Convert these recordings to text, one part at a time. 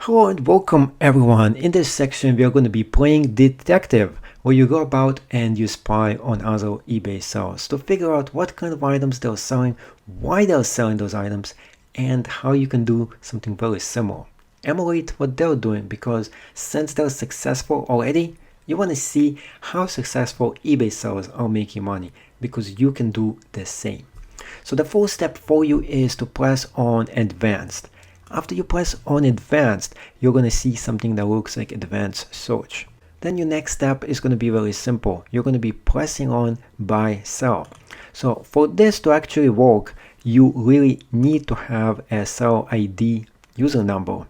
Hello and welcome everyone. In this section we are going to be playing detective, where you go about and you spy on other eBay sellers to figure out what kind of items they're selling, why they're selling those items, and how you can do something very similar. Emulate what they're doing, because since they're successful already, you want to see how successful eBay sellers are making money, because you can do the same. So the first step for you is to press on advanced. After you press on advanced, you're going to see something that looks like advanced search. Then your next step is going to be very simple. You're going to be pressing on buy sell. So for this to actually work, you really need to have a sell ID user number.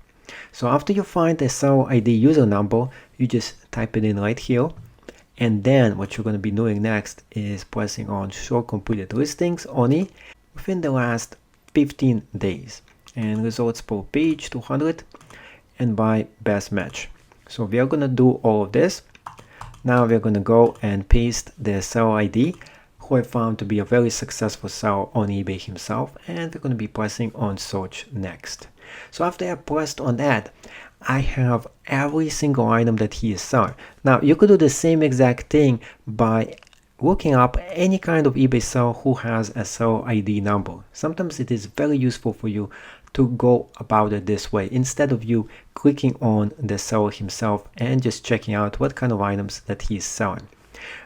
So after you find a sell ID user number, you just type it in right here. And then what you're going to be doing next is pressing on show completed listings only within the last 15 days. And results per page 200, and by best match. So we are going to do all of this. Now we're going to go and paste the seller ID, who I found to be a very successful seller on eBay himself, and we're going to be pressing on search next. So after I pressed on that, I have every single item that he is selling. Now you could do the same exact thing by looking up any kind of eBay seller who has a seller ID number. Sometimes it is very useful for you to go about it this way, instead of you clicking on the seller himself and just checking out what kind of items that he is selling.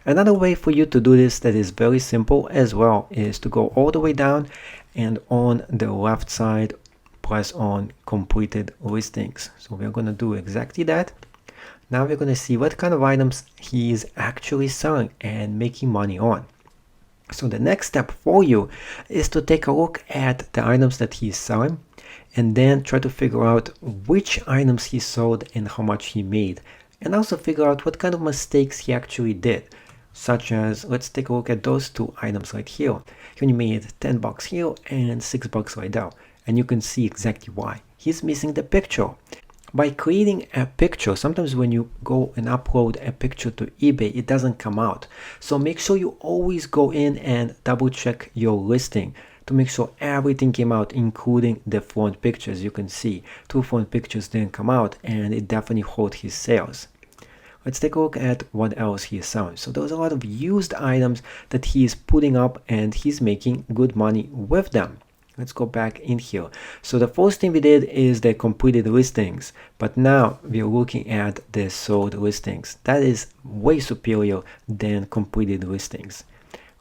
Another way for you to do this that is very simple as well is to go all the way down, and on the left side press on completed listings. So we're going to do exactly that. Now we're going to see what kind of items he is actually selling and making money on. So the next step for you is to take a look at the items that he is selling, and then try to figure out which items he sold and how much he made, and also figure out what kind of mistakes he actually did, such as, let's take a look at those two items right here. He only made 10 bucks here and 6 bucks right there, and you can see exactly why. He's missing the picture. By creating a picture, sometimes when you go and upload a picture to eBay, it doesn't come out. So make sure you always go in and double check your listing to make sure everything came out, including the front pictures. You can see 2 front pictures didn't come out, and it definitely hurt his sales. Let's take a look at what else he is selling. So there's a lot of used items that he is putting up, and he's making good money with them. Let's go back in here. So the first thing we did is the completed listings, but now we are looking at the sold listings. That is way superior than completed listings.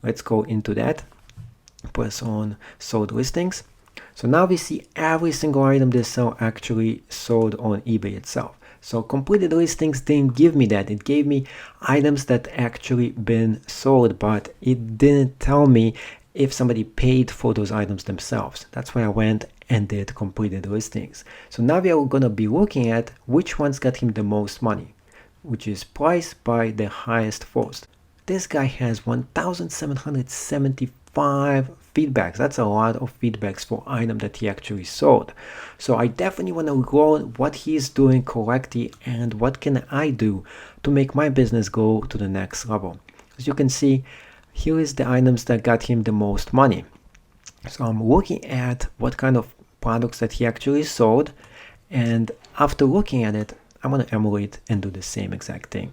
Let's go into that. Press on sold listings. So now we see every single item this seller actually sold on eBay itself. So completed listings didn't give me that. It gave me items that actually been sold, but it didn't tell me if somebody paid for those items themselves. That's why I went and did completed listings. So now we are going to be looking at which ones got him the most money, which is priced by the highest first. This guy has 1,775 feedbacks. That's a lot of feedbacks for item that he actually sold. So I definitely want to learn what he's doing correctly and what can I do to make my business go to the next level. As you can see, here is the items that got him the most money. So I'm looking at what kind of products that he actually sold, and after looking at it, I'm going to emulate and do the same exact thing.